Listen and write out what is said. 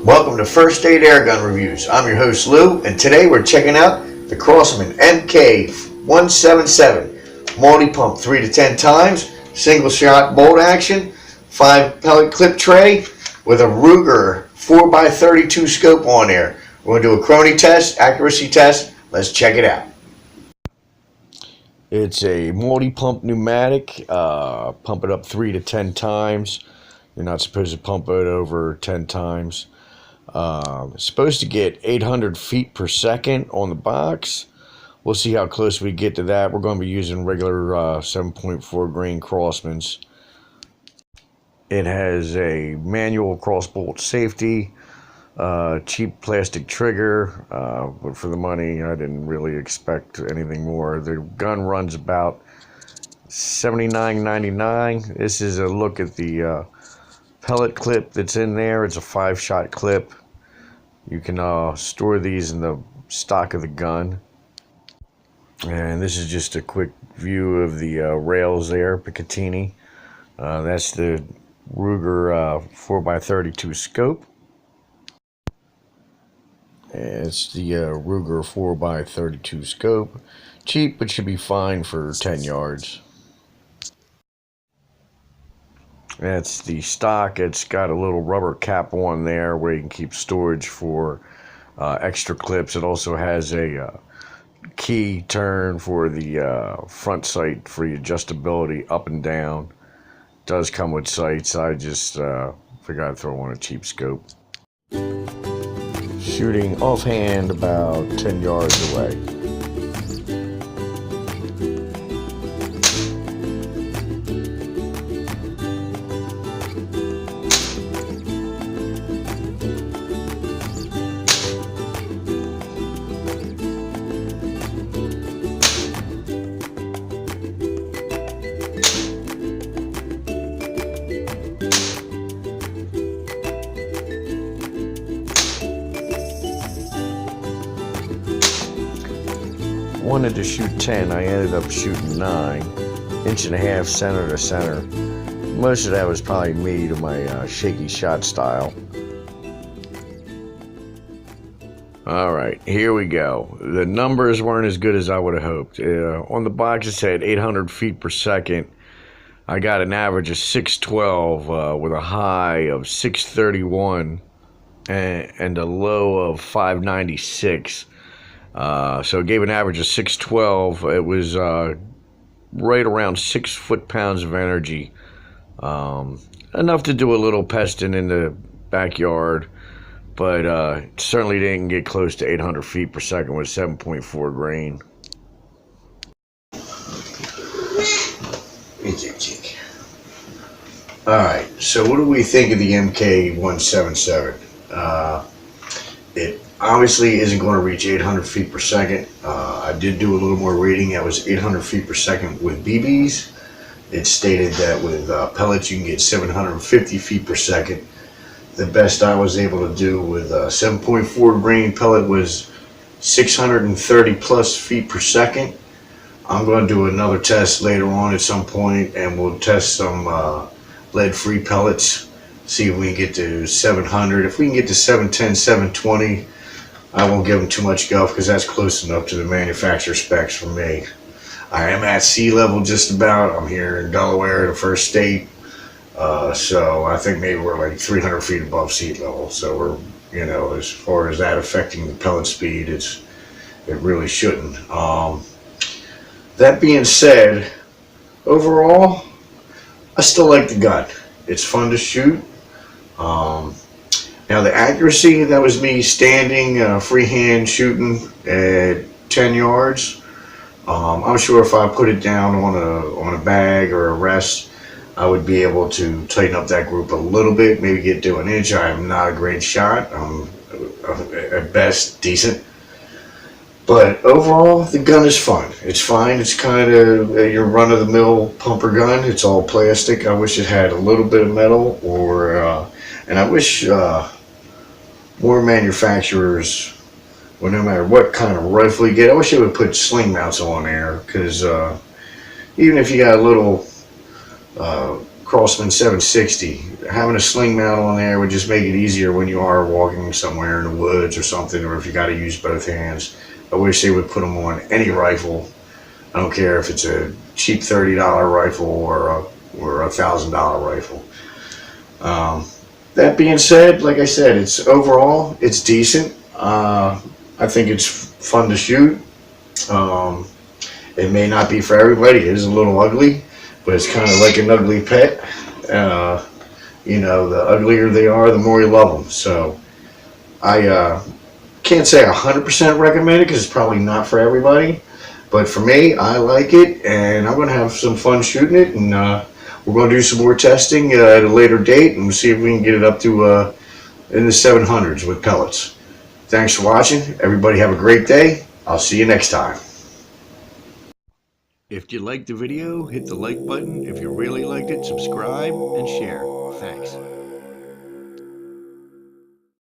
Welcome to First Aid Airgun Reviews. I'm your host Lou, and today we're checking out the Crosman MK-177 multi-pump 3 to 10 times, single shot bolt action, 5 pellet clip tray with a Ruger 4x32 scope on there. We're going to do a chrono test, accuracy test. Let's check it out. It's a multi-pump pneumatic. Pump it up 3 to 10 times. You're not supposed to pump it over 10 times. It's supposed to get 800 feet per second on the box. We'll see how close we get to that. We're going to be using regular 7.4 grain Crosmans. It has a manual crossbolt safety, cheap plastic trigger, but for the money I didn't really expect anything more. The gun runs about $79.99. This is a look at the pellet clip that's in there. It's a 5-shot clip. You can store these in the stock of the gun. And this is just a quick view of the rails there, Picatinny. That's the Ruger 4x32 scope. And it's the Ruger 4x32 scope. Cheap, but should be fine for 10 yards. That's the stock. It's got a little rubber cap on there where you can keep storage for extra clips. It also has a key turn for the front sight for the adjustability up and down. It does come with sights. I just forgot to throw on a cheap scope. Shooting offhand about 10 yards away. Wanted to shoot 10, I ended up shooting 9, 1.5 inches center to center. Most of that was probably me to my shaky shot style. Alright, here we go. The numbers weren't as good as I would have hoped. On the box it said 800 feet per second. I got an average of 612 with a high of 631 and a low of 596. So it gave an average of 612. It was right around 6 foot-pounds of energy. Enough to do a little pesting in the backyard, but certainly didn't get close to 800 feet per second with 7.4 grain. Alright, so what do we think of the MK-177? It obviously isn't going to reach 800 feet per second. I did do a little more reading. That was 800 feet per second with BBs. It stated that with pellets you can get 750 feet per second. The best I was able to do with 7.4 grain pellet was 630 plus feet per second. I'm going to do another test later on at some point, and we'll test some lead-free pellets, see if we can get to 700. If we can get to 710, 720, I won't give them too much guff because that's close enough to the manufacturer specs for me. I am at sea level just about. I'm here in Delaware, the first state. So I think maybe we're like 300 feet above sea level. So we're, you know, as far as that affecting the pellet speed, it really shouldn't. That being said, overall, I still like the gun. It's fun to shoot. Now the accuracy, that was me standing, freehand shooting at 10 yards. I'm sure if I put it down on a bag or a rest, I would be able to tighten up that group a little bit, maybe get to 1 inch. I am not a great shot. I'm at best decent. But overall, the gun is fun. It's fine. It's kind of your run-of-the-mill pumper gun. It's all plastic. I wish it had a little bit of metal, and I wish more manufacturers, well, no matter what kind of rifle you get, I wish they would put sling mounts on there, because even if you got a little Crosman 760. Having a sling mount on there would just make it easier when you are walking somewhere in the woods or something, or if you got to use both hands. I wish they would put them on any rifle. I don't care if it's a cheap $30 rifle or a $1,000 rifle. That being said, like I said, overall it's decent. I think it's fun to shoot. It may not be for everybody. It is a little ugly, but it's kind of like an ugly pet. You know, the uglier they are, the more you love them. So I can't say 100% recommend it because it's probably not for everybody. But for me, I like it, and I'm going to have some fun shooting it. And we're going to do some more testing at a later date, and we'll see if we can get it up to in the 700s with pellets. Thanks for watching. Everybody have a great day. I'll see you next time. If you liked the video, hit the like button. If you really liked it, subscribe and share. Thanks.